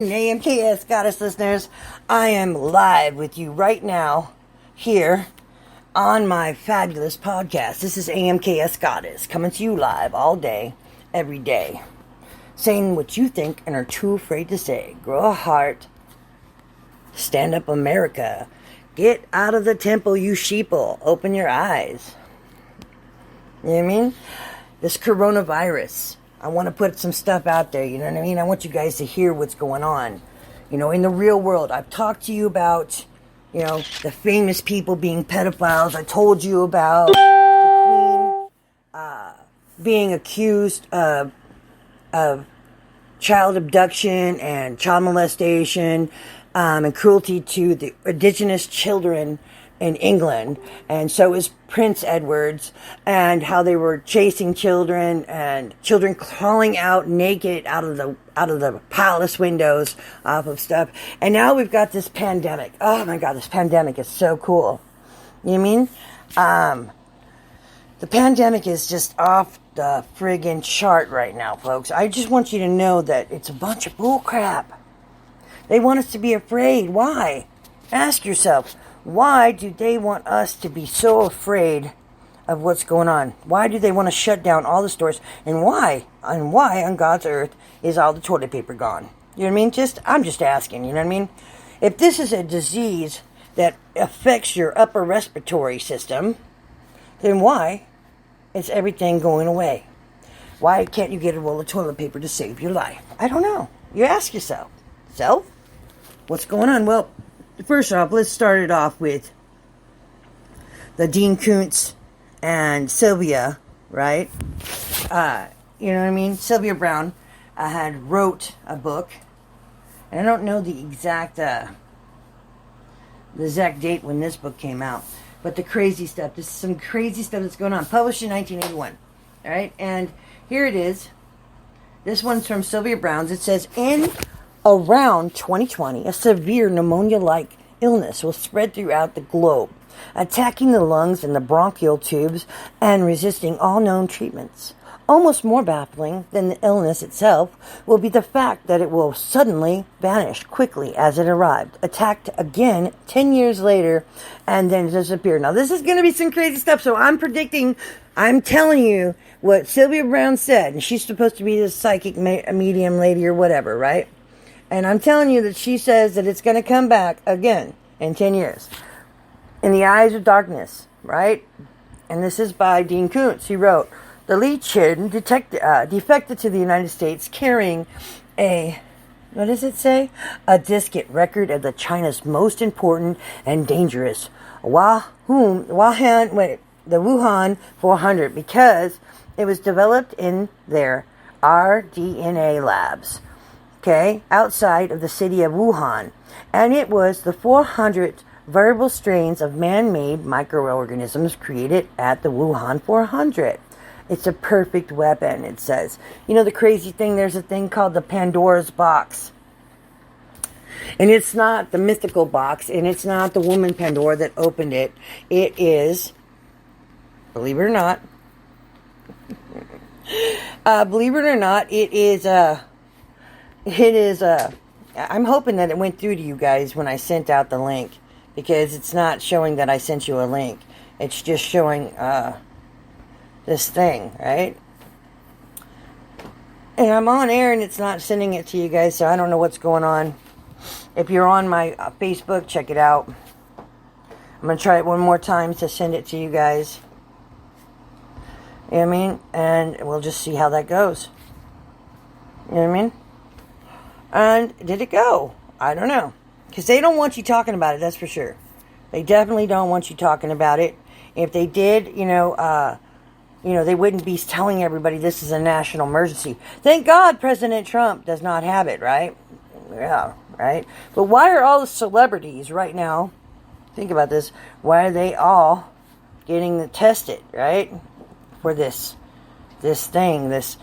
Amks Goddess listeners, I am live with you right now here on my fabulous podcast. This is Amks Goddess coming to you live all day, every day, saying what you think and are too afraid to say. Grow a heart, stand up America, get out of the temple, you sheeple, open your eyes. You know what I mean? This coronavirus. I want to put some stuff out there, you know what I mean? I want you guys to hear what's going on, you know, in the real world. I've talked to you about, you know, the famous people being pedophiles. I told you about the Queen being accused of child abduction and child molestation and cruelty to the indigenous children in England, and so is Prince Edward's, and how they were chasing children and children crawling out naked out of the palace windows off of stuff. And now we've got this pandemic. Oh my God, this pandemic is so cool. You know what I mean? The pandemic is just off the friggin' chart right now, folks. I just want you to know that it's a bunch of bullcrap. They want us to be afraid. Why? Ask yourself. Why do they want us to be so afraid of what's going on? Why do they want to shut down all the stores? And why on God's earth is all the toilet paper gone? You know what I mean? I'm just asking, you know what I mean? If this is a disease that affects your upper respiratory system, then why is everything going away? Why can't you get a roll of toilet paper to save your life? I don't know. You ask yourself. So, what's going on? Well, first off, let's start it off with the Dean Koontz and Sylvia, right? You know what I mean? Sylvia Browne had wrote a book, and I don't know the exact date when this book came out, but the crazy stuff. This is some crazy stuff that's going on. Published in 1981, all right? And here it is. This one's from Sylvia Browne's. It says, in around 2020, a severe pneumonia-like illness will spread throughout the globe, attacking the lungs and the bronchial tubes and resisting all known treatments. Almost more baffling than the illness itself will be the fact that it will suddenly vanish quickly as it arrived, attacked again 10 years later, and then disappear. Now, this is going to be some crazy stuff, so I'm telling you what Sylvia Browne said, and she's supposed to be this psychic medium lady or whatever, right? And I'm telling you that she says that it's going to come back again in 10 years. In the Eyes of Darkness, right? And this is by Dean Koontz. He wrote, the Legion defected to the United States carrying what does it say? A diskette record of the China's most important and dangerous the Wuhan 400, because it was developed in their rDNA labs. Okay, outside of the city of Wuhan, and it was the 400th variable strains of man-made microorganisms created at the Wuhan 400. It's a perfect weapon, it says. You know the crazy thing, there's a thing called the Pandora's box. And it's not the mythical box, and it's not the woman Pandora that opened it. It is, believe it or not, I'm hoping that it went through to you guys when I sent out the link, because it's not showing that I sent you a link. It's just showing this thing, right? And I'm on air and it's not sending it to you guys, so I don't know what's going on. If you're on my Facebook, check it out. I'm going to try it one more time to send it to you guys. You know what I mean? And we'll just see how that goes. You know what I mean? And did it go? I don't know. Because they don't want you talking about it, that's for sure. They definitely don't want you talking about it. If they did, they wouldn't be telling everybody this is a national emergency. Thank God President Trump does not have it, right? Yeah, right? But why are all the celebrities right now, think about this, why are they all getting tested, right? For this thing, this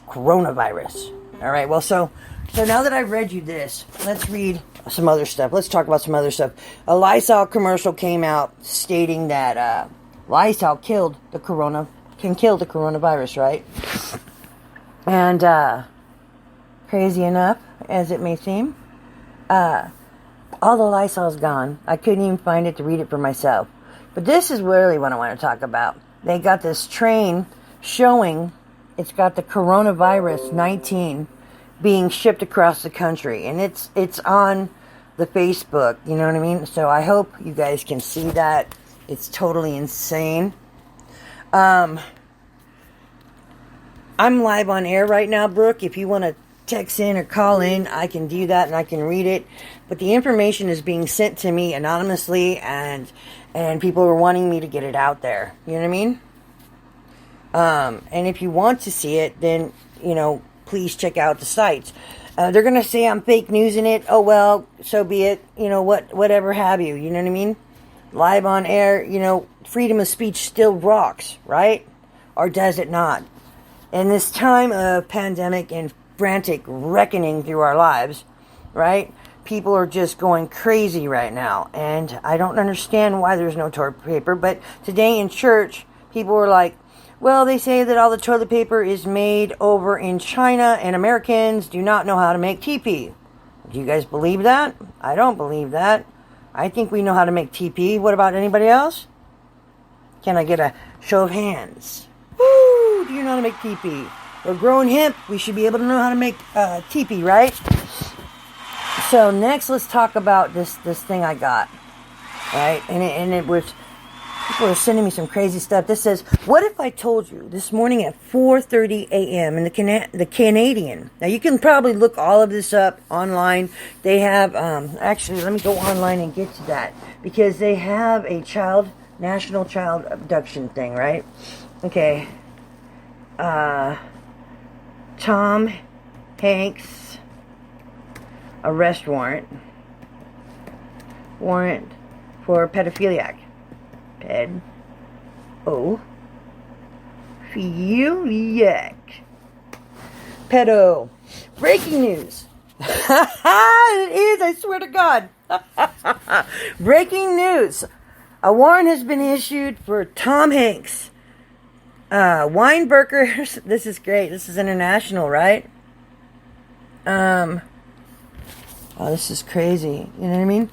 coronavirus. All right, well, so now that I've read you this, let's read some other stuff. Let's talk about some other stuff. A Lysol commercial came out stating that Lysol can kill the coronavirus, right? And crazy enough as it may seem. All the Lysol's gone. I couldn't even find it to read it for myself. But this is really what I want to talk about. They got this train showing it's got the coronavirus 19 being shipped across the country. And it's on the Facebook, you know what I mean? So I hope you guys can see that. It's totally insane. I'm live on air right now, Brooke. If you want to text in or call in, I can do that and I can read it. But the information is being sent to me anonymously, and people are wanting me to get it out there. You know what I mean? And if you want to see it, then, please check out the sites. They're going to say I'm fake news in it. Oh, well, so be it. Whatever have you. You know what I mean? Live on air, freedom of speech still rocks, right? Or does it not? In this time of pandemic and frantic reckoning through our lives, right? People are just going crazy right now. And I don't understand why there's no toilet paper. But today in church, people were like, well, they say that all the toilet paper is made over in China and Americans do not know how to make TP. Do you guys believe that? I don't believe that. I think we know how to make TP. What about anybody else? Can I get a show of hands? Woo! Do you know how to make TP? We're growing hemp. We should be able to know how to make TP, right? So next, let's talk about this thing I got, right? And it was, people are sending me some crazy stuff. This says, what if I told you this morning at 4:30 a.m. in the Canadian? Now you can probably look all of this up online. They have actually, let me go online and get to that, because they have a national child abduction thing, right? Okay. Tom Hanks arrest warrant for pedophiliac. Pedo. Breaking news. It is, I swear to God. Breaking news. A warrant has been issued for Tom Hanks. Weinbergers. This is great. This is international, right? Oh, this is crazy. You know what I mean?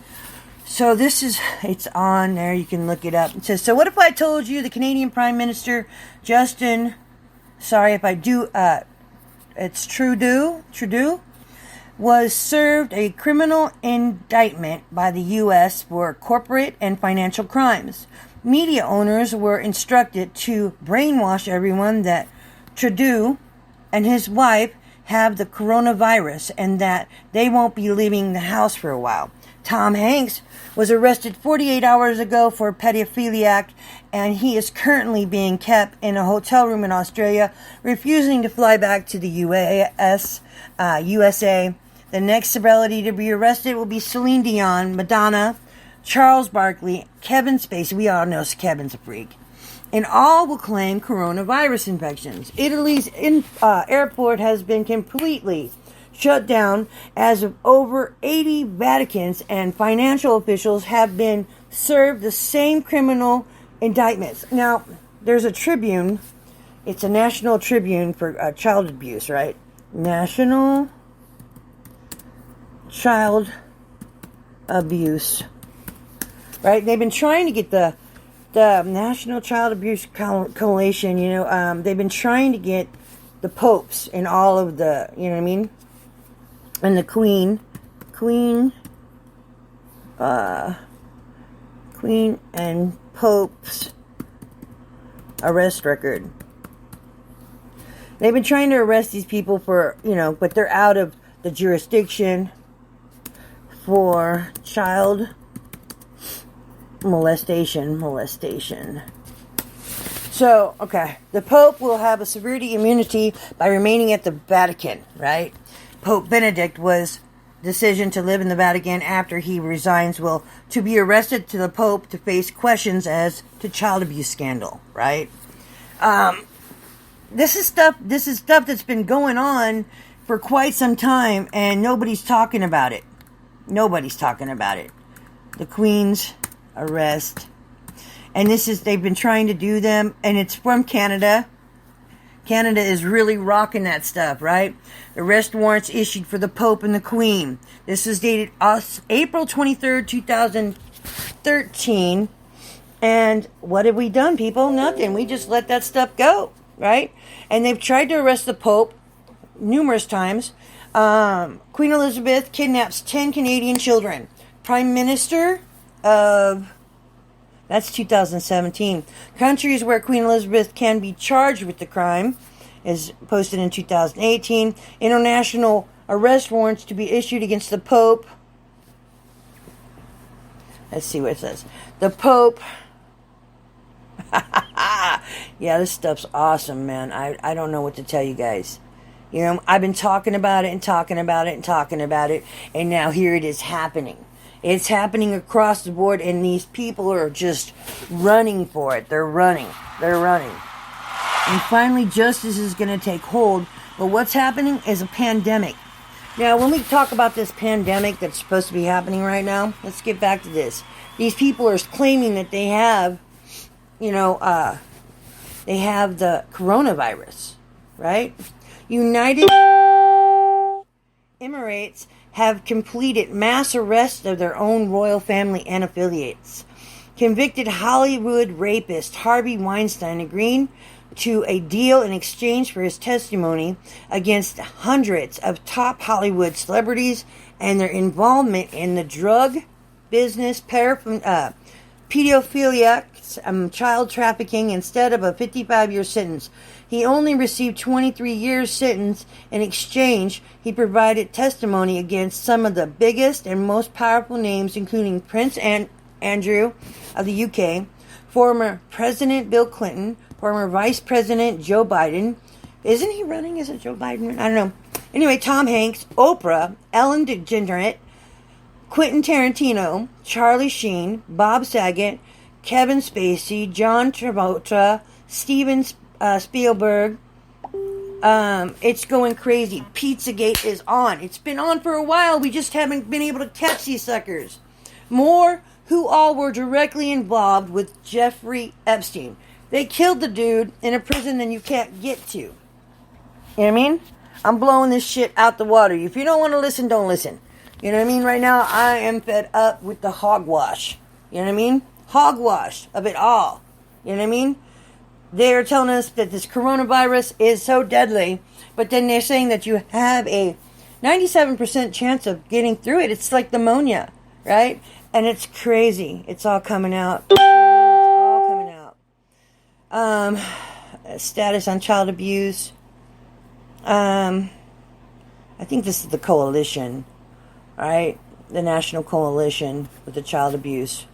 So it's on there. You can look it up. It says, so what if I told you the Canadian Prime Minister, Justin, sorry if I do, it's Trudeau, was served a criminal indictment by the U.S. for corporate and financial crimes. Media owners were instructed to brainwash everyone that Trudeau and his wife have the coronavirus and that they won't be leaving the house for a while. Tom Hanks was arrested 48 hours ago for pedophiliac, and he is currently being kept in a hotel room in Australia, refusing to fly back to the USA. The next celebrity to be arrested will be Celine Dion, Madonna, Charles Barkley, Kevin Spacey. We all know Kevin's a freak. And all will claim coronavirus infections. Italy's airport has been completely shut down as of over 80 Vaticans and financial officials have been served the same criminal indictments. Now, there's a Tribune. It's a national Tribune for child abuse, right? National Child Abuse. Right? They've been trying to get the National Child Abuse Coalition, they've been trying to get the popes and all of the, you know what I mean? And the Queen and Pope's arrest record. They've been trying to arrest these people for, but they're out of the jurisdiction for child molestation. So, okay, the Pope will have a severity immunity by remaining at the Vatican, right? Pope Benedict was decision to live in the Vatican after he resigns to be arrested to the Pope to face questions as to child abuse scandal, right? This is stuff that's been going on for quite some time, and nobody's talking about it. The Queen's arrest. And they've been trying to do them, and it's from Canada. Canada is really rocking that stuff, right? Arrest warrants issued for the Pope and the Queen. This is dated April 23rd, 2013. And what have we done, people? Nothing. We just let that stuff go, right? And they've tried to arrest the Pope numerous times. Queen Elizabeth kidnaps 10 Canadian children. Prime Minister of... That's 2017. Countries where Queen Elizabeth can be charged with the crime is posted in 2018. International arrest warrants to be issued against the Pope. Let's see what it says. The Pope. Yeah, this stuff's awesome, man. I don't know what to tell you guys. You know, I've been talking about it and talking about it and talking about it, and now here it is happening. It's happening across the board, and these people are just running for it. They're running. They're running. And finally, justice is going to take hold. But what's happening is a pandemic. Now, when we talk about this pandemic that's supposed to be happening right now, let's get back to this. These people are claiming that they have, they have the coronavirus, right? United Emirates have completed mass arrests of their own royal family and affiliates. Convicted Hollywood rapist Harvey Weinstein agreed to a deal in exchange for his testimony against hundreds of top Hollywood celebrities and their involvement in the drug business, pedophilia, child trafficking, instead of a 55-year sentence. He only received 23 years sentence. In exchange, he provided testimony against some of the biggest and most powerful names, including Prince Andrew of the UK, former President Bill Clinton, former Vice President Joe Biden. Isn't he running? Is it Joe Biden? I don't know. Anyway, Tom Hanks, Oprah, Ellen DeGeneres, Quentin Tarantino, Charlie Sheen, Bob Saget, Kevin Spacey, John Travolta, Steven Spielberg. It's going crazy. Pizzagate is on. It's been on for a while. We just haven't been able to catch these suckers. More who all were directly involved with Jeffrey Epstein. They killed the dude in a prison that you can't get to. You know what I mean? I'm blowing this shit out the water. If you don't want to listen, don't listen. You know what I mean? Right now, I am fed up with the hogwash. You know what I mean? Hogwash of it all. You know what I mean? They're telling us that this coronavirus is so deadly, but then they're saying that you have a 97% chance of getting through it. It's like pneumonia, right? And it's crazy. It's all coming out. It's all coming out. Status on child abuse. I think this is the coalition, right? The National Coalition with the child abuse.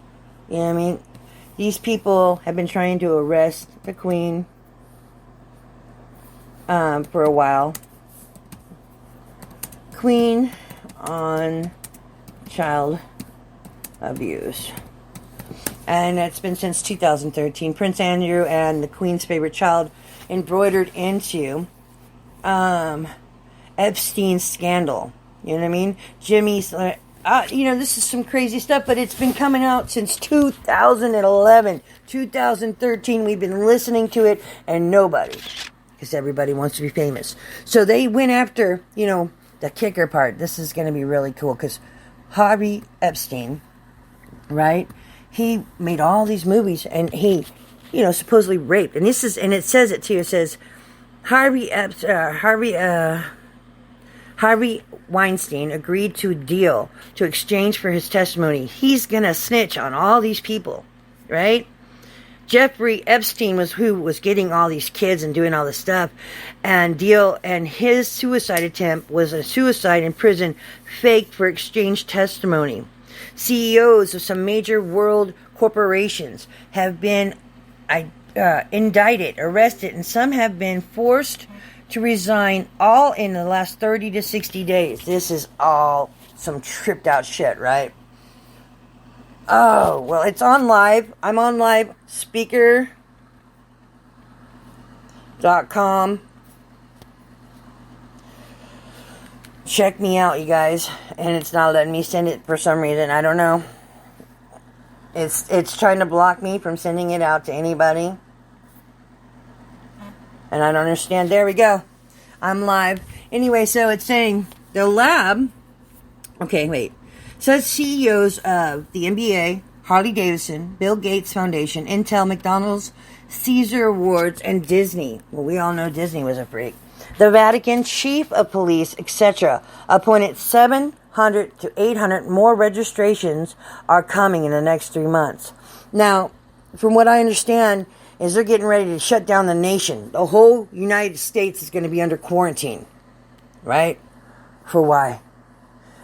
You know what I mean? These people have been trying to arrest the Queen for a while. Queen on child abuse. And it's been since 2013. Prince Andrew and the Queen's favorite child embroidered into Epstein's scandal. You know what I mean? Jimmy's... this is some crazy stuff, but it's been coming out since 2011. 2013, we've been listening to it, and nobody. Because everybody wants to be famous. So they went after, the kicker part. This is going to be really cool, because Harvey Epstein, right? He made all these movies, and he, supposedly raped. And it says it too. It says, Harvey Weinstein agreed to a deal to exchange for his testimony. He's going to snitch on all these people, right? Jeffrey Epstein was who was getting all these kids and doing all this stuff. And his suicide attempt was a suicide in prison faked for exchange testimony. CEOs of some major world corporations have been indicted, arrested, and some have been forced to resign, all in the last 30 to 60 days. This is all some tripped out shit, right? Oh, well, it's on live. I'm on live. Speaker.com. Check me out, you guys. And it's not letting me send it for some reason. I don't know. It's trying to block me from sending it out to anybody. And I don't understand. There we go. I'm live. Anyway, so it's saying the lab. Okay, wait. Says CEOs of the NBA, Harley Davidson, Bill Gates Foundation, Intel, McDonald's, Caesar Awards, and Disney. Well, we all know Disney was a freak. The Vatican, chief of police, etc. appointed 700 to 800 more registrations are coming in the next 3 months. Now, from what I understand, is they're getting ready to shut down the nation. The whole United States is going to be under quarantine. Right? For why?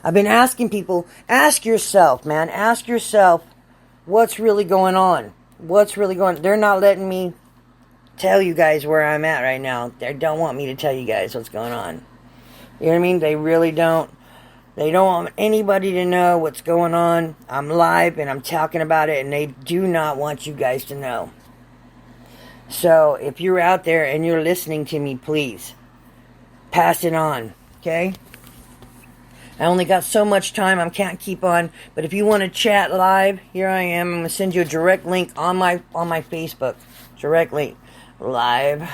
I've been asking people, ask yourself, man. Ask yourself, what's really going on? What's really going on? They're not letting me tell you guys where I'm at right now. They don't want me to tell you guys what's going on. You know what I mean? They really don't. They don't want anybody to know what's going on. I'm live and I'm talking about it, and they do not want you guys to know. So, if you're out there and you're listening to me, please, pass it on, okay? I only got so much time, I can't keep on, but if you want to chat live, here I am. I'm going to send you a direct link on my Facebook. Direct link. Live.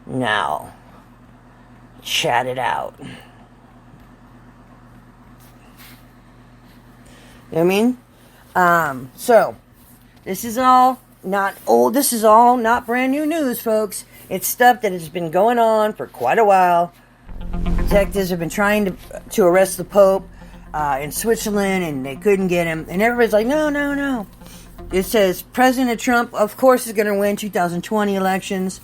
Now. Chat it out. You know what I mean? So, this is all not old. This is all not brand new news, folks. It's stuff that has been going on for quite a while. Detectives have been trying to arrest the Pope in Switzerland, and they couldn't get him. And everybody's like, no. It says President Trump, of course, is going to win 2020 elections,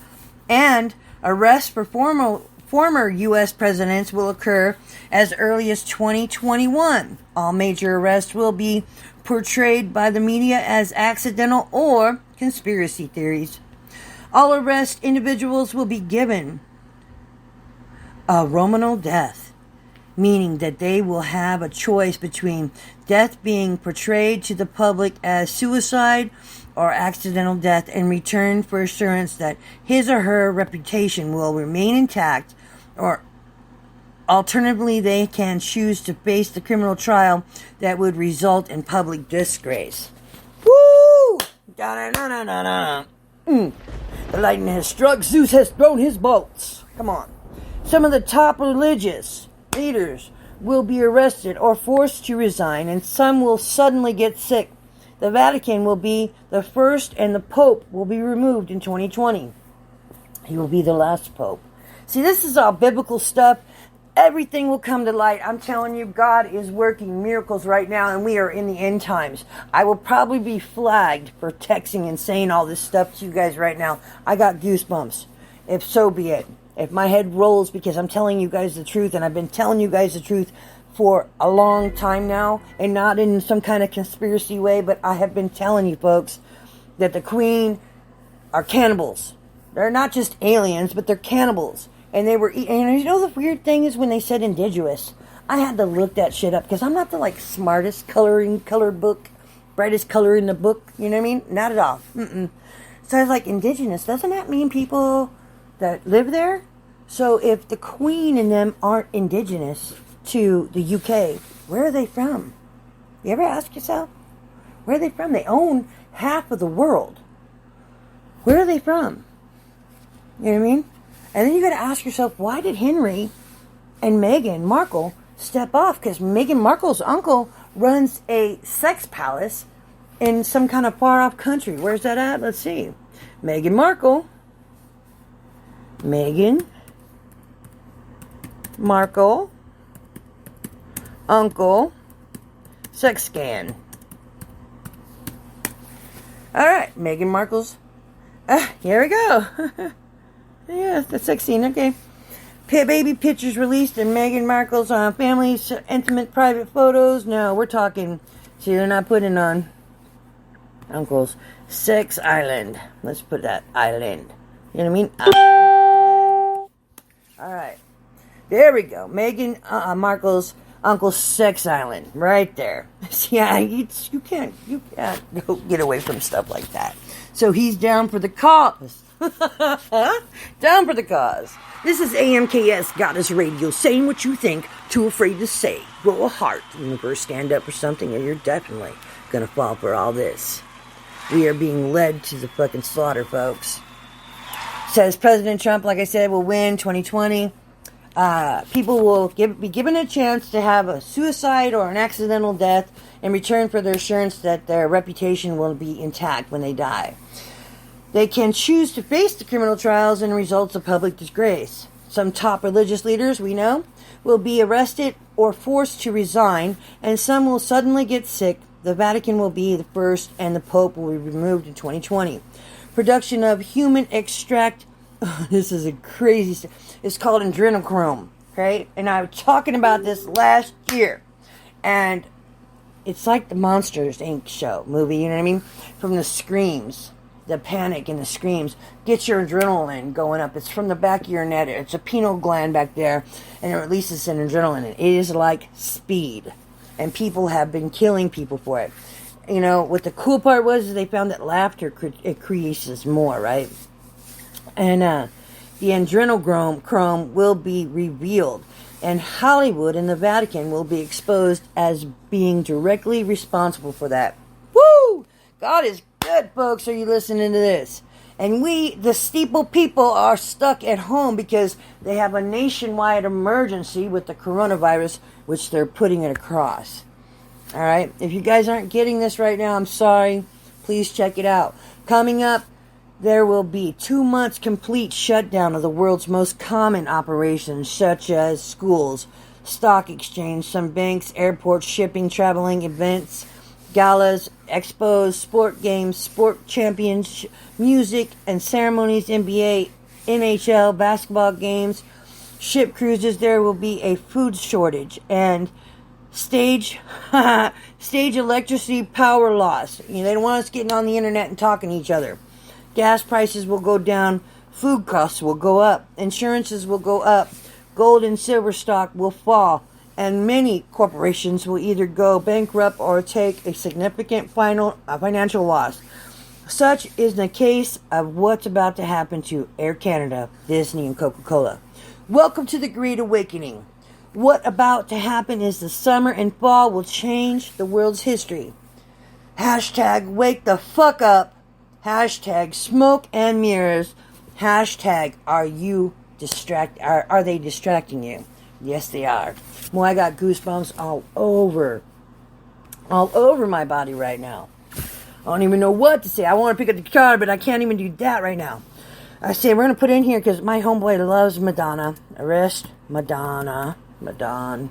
and arrests for former U.S. presidents will occur as early as 2021. All major arrests will be portrayed by the media as accidental or conspiracy theories. All arrested individuals will be given a Romanal death, meaning that they will have a choice between death being portrayed to the public as suicide or accidental death in return for assurance that his or her reputation will remain intact, or alternatively they can choose to face the criminal trial that would result in public disgrace. Woo! Da-da-da-da-da-da. The lightning has struck, Zeus has thrown his bolts. Come on. Some of the top religious leaders will be arrested or forced to resign, and some will suddenly get sick. The Vatican will be the first, and the Pope will be removed in 2020. He will be the last Pope. See, this is all biblical stuff. Everything will come to light. I'm telling you, God is working miracles right now, and we are in the end times. I will probably be flagged for texting and saying all this stuff to you guys right now. I got goosebumps. If so be it. If my head rolls because I'm telling you guys the truth, and I've been telling you guys the truth for a long time now, and not in some kind of conspiracy way, but I have been telling you folks that the Queen are cannibals. They're not just aliens, but they're cannibals. And they were eating. And you know the weird thing is when they said indigenous, I had to look that shit up because I'm not the smartest color book, brightest color in the book. You know what I mean? Not at all. So I was like, indigenous, doesn't that mean people that live there? So if the Queen and them aren't indigenous to the UK, where are they from? You ever ask yourself? Where are they from? They own half of the world. Where are they from? You know what I mean? And then you got to ask yourself, why did Henry and Meghan Markle step off? Because Meghan Markle's uncle runs a sex palace in some kind of far-off country. Where's that at? Let's see. Meghan Markle, uncle, sex scan. All right, Meghan Markle's. Here we go. Yeah, the sex scene. Okay. Baby pictures released in Meghan Markle's family's intimate private photos. No, we're talking. See, they're not putting on uncle's sex island. Let's put that island. You know what I mean? Island. All right. There we go. Meghan Markle's uncle's sex island. Right there. Yeah, you can't go get away from stuff like that. So he's down for the cause. Down for the cause. This is AMKS Goddess Radio, saying what you think, too afraid to say. Grow a heart. When you first stand up for something, or you're definitely going to fall for all this. We are being led to the fucking slaughter, folks. says President Trump, like I said, will win 2020. People will be given a chance to have a suicide or an accidental death in return for their assurance that their reputation will be intact when they die. They can choose to face the criminal trials and results of public disgrace. Some top religious leaders, we know, will be arrested or forced to resign, and some will suddenly get sick. The Vatican will be the first, and the Pope will be removed in 2020. Production of human extract. This is a crazy stuff. It's called adrenochrome, okay? And I was talking about this last year. And it's like the Monsters, Inc. show, movie, you know what I mean? From the screams, the panic and the screams. Get your adrenaline going up. It's from the back of your neck. It's a pineal gland back there, and it releases an adrenaline. It is like speed. And people have been killing people for it. You know, what the cool part was is they found that laughter increases more, right? And the adrenochrome will be revealed, and Hollywood and the Vatican will be exposed as being directly responsible for that. Woo! God is good, folks. Are you listening to this? And we, the steeple people, are stuck at home because they have a nationwide emergency with the coronavirus, which they're putting it across. All right? If you guys aren't getting this right now, I'm sorry. Please check it out. Coming up, there will be 2 months complete shutdown of the world's most common operations, such as schools, stock exchange, some banks, airports, shipping, traveling, events, galas, expos, sport games, sport champions, music and ceremonies, NBA, NHL, basketball games, ship cruises. There will be a food shortage and stage electricity power loss. You know, they don't want us getting on the internet and talking to each other. Gas prices will go down, food costs will go up, insurances will go up, gold and silver stock will fall, and many corporations will either go bankrupt or take a significant financial loss. Such is the case of what's about to happen to Air Canada, Disney, and Coca-Cola. Welcome to the Great Awakening. What about to happen is the summer and fall will change the world's history. Hashtag wake the fuck up. Hashtag smoke and mirrors. Hashtag are they distracting you? Yes, they are. Boy, I got goosebumps all over my body right now. I don't even know what to say. I want to pick up the guitar, but I can't even do that right now. I say we're going to put in here because my homeboy loves Madonna. Arrest Madonna. Madonna.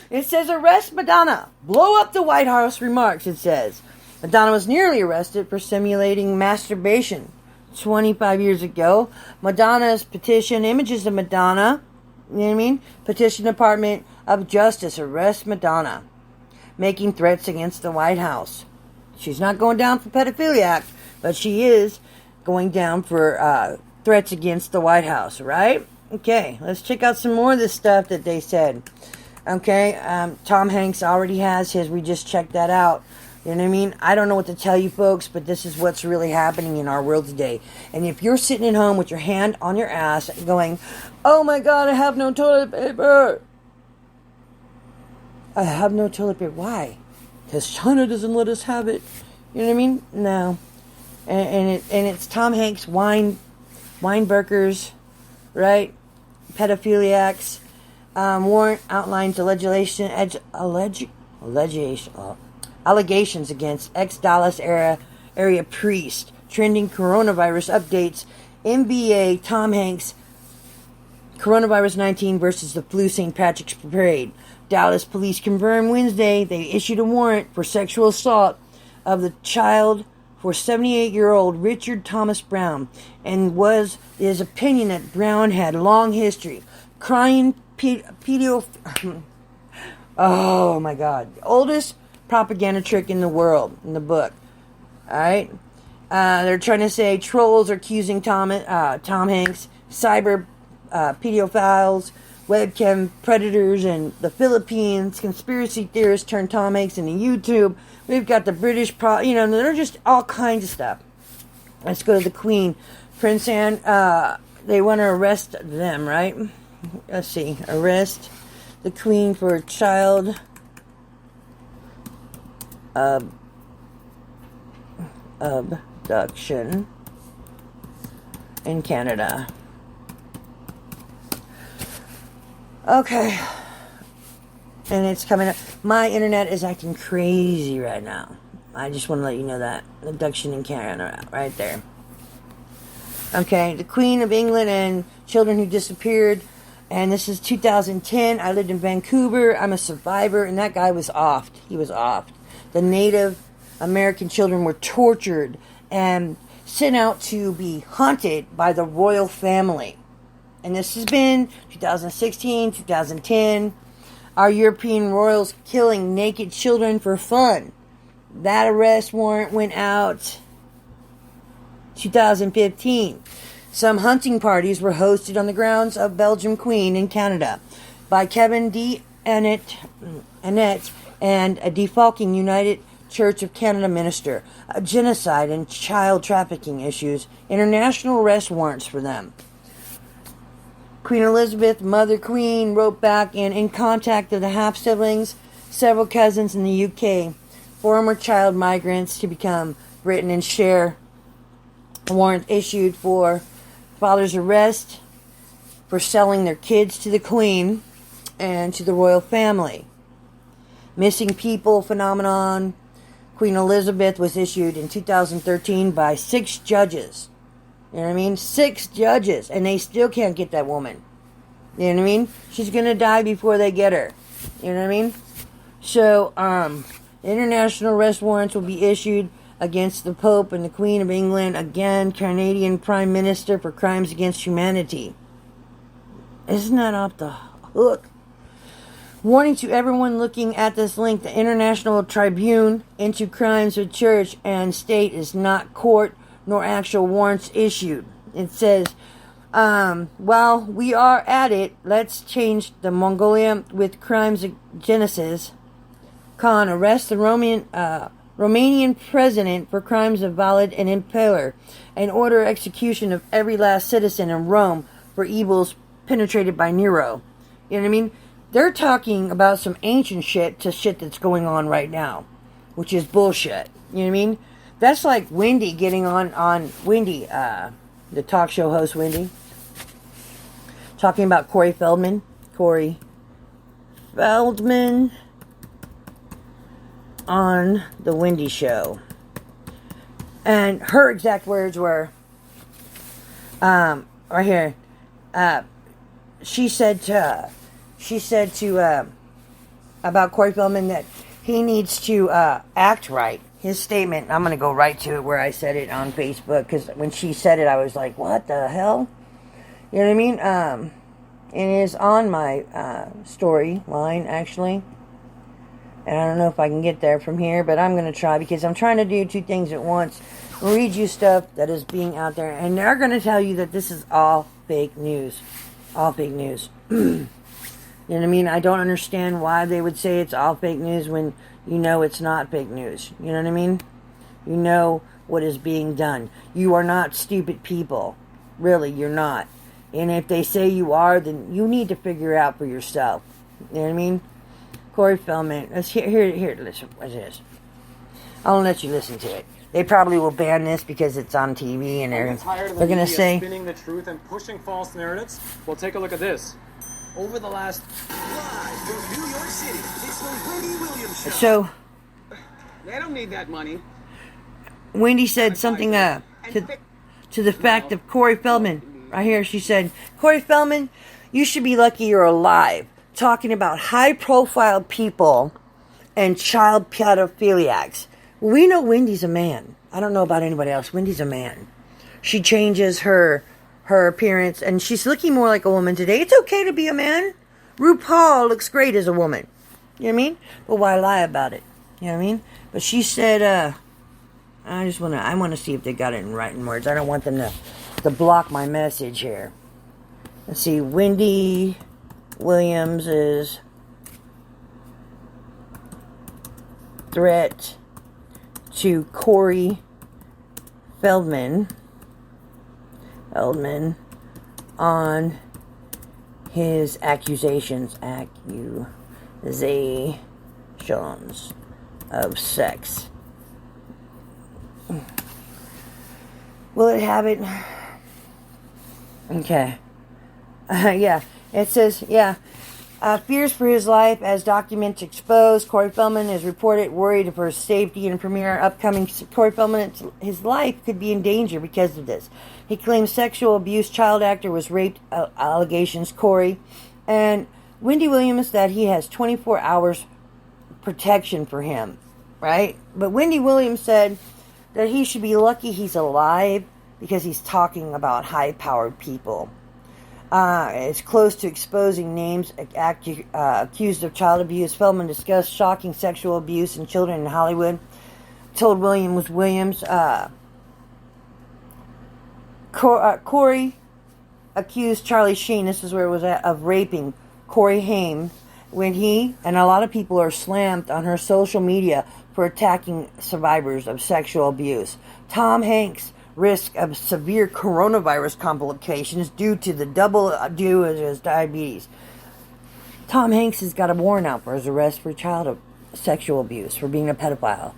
It says arrest Madonna. Blow up the White House remarks, it says. Madonna was nearly arrested for simulating masturbation 25 years ago. Madonna's petition, images of Madonna, you know what I mean? Petition Department of Justice, arrest Madonna. Making threats against the White House. She's not going down for pedophilia, but she is going down for threats against the White House, right? Okay, let's check out some more of this stuff that they said. Okay, Tom Hanks already has his. We just checked that out. You know what I mean? I don't know what to tell you folks, but this is what's really happening in our world today. And if you're sitting at home with your hand on your ass going, oh my God, I have no toilet paper. I have no toilet paper. Why? Because China doesn't let us have it. You know what I mean? No. And it's Tom Hanks, wine burkers, right? Pedophiliacs. Warrant outlines allegations against ex-Dallas area priest. Trending coronavirus updates. NBA Tom Hanks. Coronavirus 19 versus the flu St. Patrick's Parade. Dallas police confirmed Wednesday they issued a warrant for sexual assault of the child for 78-year-old Richard Thomas Brown, and was his opinion that Brown had long history. Crying oh my God. Oldest propaganda trick in the world, in the book. Alright? They're trying to say trolls are accusing Tom Hanks, cyber pedophiles, webcam predators in the Philippines, conspiracy theorists turn Tom Hanks into YouTube. We've got the British, they're just all kinds of stuff. Let's go to the Queen. Prince Anne, they want to arrest them, right? Let's see. Arrest the Queen for child abduction in Canada. Okay. And it's coming up. My internet is acting crazy right now. I just want to let you know that. Abduction in Canada, right there. Okay, the Queen of England and children who disappeared. And this is 2010. I lived in Vancouver. I'm a survivor. And that guy was offed. He was offed. The Native American children were tortured and sent out to be hunted by the royal family. And this has been 2016, 2010. Our European royals killing naked children for fun. That arrest warrant went out 2015. Some hunting parties were hosted on the grounds of Belgium Queen in Canada by Kevin D. Annett and a defalking United Church of Canada minister. Genocide and child trafficking issues. International arrest warrants for them. Queen Elizabeth, Mother Queen, wrote back in contact of the half-siblings, several cousins in the UK, former child migrants to become Britain and share a warrant issued for father's arrest for selling their kids to the Queen and to the royal family. Missing people phenomenon. Queen Elizabeth was issued in 2013 by 6 judges. You know what I mean? 6 judges. And they still can't get that woman. You know what I mean? She's going to die before they get her. You know what I mean? So, international arrest warrants will be issued against the Pope and the Queen of England. Again, Canadian Prime Minister for crimes against humanity. Isn't that off the hook? Warning to everyone looking at this link, the International Tribunal into Crimes of Church and State is not court nor actual warrants issued. It says, while we are at it, let's change the Mongolia with crimes of Genesis. Khan arrest the Romanian president for crimes of valid and impaler and order execution of every last citizen in Rome for evils penetrated by Nero. You know what I mean? They're talking about some ancient shit to shit that's going on right now, which is bullshit. You know what I mean? That's like Wendy getting on Wendy, the talk show host Wendy, talking about Corey Feldman on the Wendy show. And her exact words were, right here, she said to about Corey Feldman that he needs to act right. His statement, I'm going to go right to it where I said it on Facebook, because when she said it, I was like, what the hell? You know what I mean? It is on my storyline, actually. And I don't know if I can get there from here, but I'm going to try, because I'm trying to do 2 things at once. Read you stuff that is being out there, and they're going to tell you that this is all fake news. All fake news. You know what I mean? I don't understand why they would say it's all fake news when you know it's not fake news. You know what I mean? You know what is being done. You are not stupid people. Really, you're not. And if they say you are, then you need to figure out for yourself. You know what I mean? Corey Feldman. Let's here. Listen. What's this? I'll let you listen to it. They probably will ban this because it's on TV and they're going to say spinning the truth and pushing false narratives. Well, take a look at this. Over the last live from New York City, it's the Wendy Williams Show. So They don't need that money. Wendy said something to the fact of Corey Feldman. Right here, she said, Corey Feldman, you should be lucky you're alive. Talking about high-profile people and child pedophiliacs. We know Wendy's a man. I don't know about anybody else. Wendy's a man. She changes her appearance, and she's looking more like a woman today. It's okay to be a man. RuPaul looks great as a woman. You know what I mean? But why lie about it? You know what I mean? But she said, I want to see if they got it in writing words. I don't want them to block my message here. Let's see. Wendy Williams is threat to Corey Feldman on his accusations of sex. Will it have it? Okay. Yeah. It says, fears for his life as documents expose. Corey Feldman is reported worried for his safety and premiere upcoming. Corey Feldman, his life could be in danger because of this. He claims sexual abuse. Child actor was raped. Allegations. Corey. And Wendy Williams that he has 24 hours protection for him. Right? But Wendy Williams said that he should be lucky he's alive because he's talking about high-powered people. It's close to exposing names accused of child abuse. Feldman discussed shocking sexual abuse in children in Hollywood. Told Williams, Corey accused Charlie Sheen, this is where it was at, of raping Corey Haim when he and a lot of people are slammed on her social media for attacking survivors of sexual abuse. Tom Hanks risk of severe coronavirus complications due to his diabetes. Tom Hanks has got a warrant out for his arrest for child sexual abuse for being a pedophile.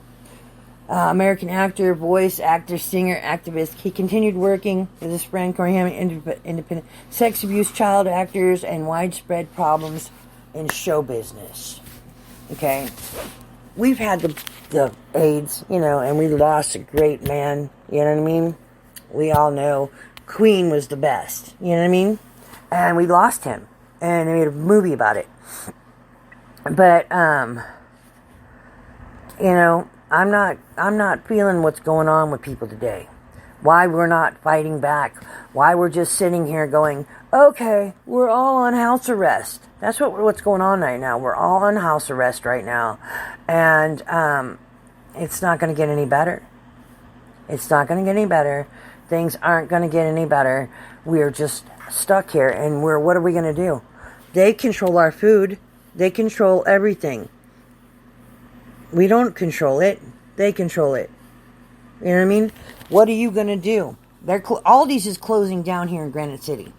American actor, voice actor, singer, activist. He continued working with his friend Corey Haim, independent sex abuse, child actors, and widespread problems in show business. Okay, we've had the AIDS, and we lost a great man. You know what I mean? We all know Queen was the best. You know what I mean? And we lost him, and they made a movie about it. But I'm not feeling what's going on with people today. Why we're not fighting back. Why we're just sitting here going, okay, we're all on house arrest. That's what's going on right now. We're all on house arrest right now. And it's not going to get any better. It's not going to get any better. Things aren't going to get any better. We're just stuck here. And what are we going to do? They control our food. They control everything. We don't control it. They control it. You know what I mean? What are you going to do? Aldi's is closing down here in Granite City.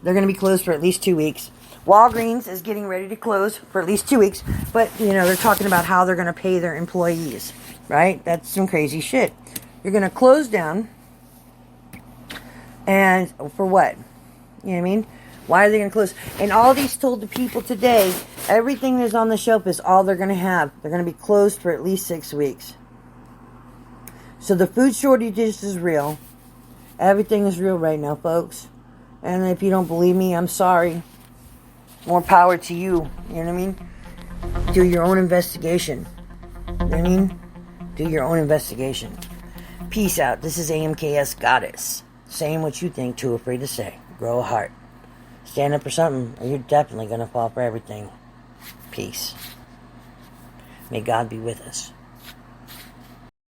They're going to be closed for at least 2 weeks. Walgreens is getting ready to close for at least 2 weeks. But, they're talking about how they're going to pay their employees. Right? That's some crazy shit. You're going to close down. And for what? You know what I mean? Why are they going to close? And Aldi's told the people today, everything that's on the shelf is all they're going to have. They're going to be closed for at least 6 weeks. So the food shortages is real. Everything is real right now, folks. And if you don't believe me, I'm sorry. More power to you. You know what I mean? Do your own investigation. You know what I mean? Do your own investigation. Peace out. This is AMKS Goddess. Saying what you think, too afraid to say. Grow a heart. Stand up for something, or you're definitely going to fall for everything. Peace. May God be with us.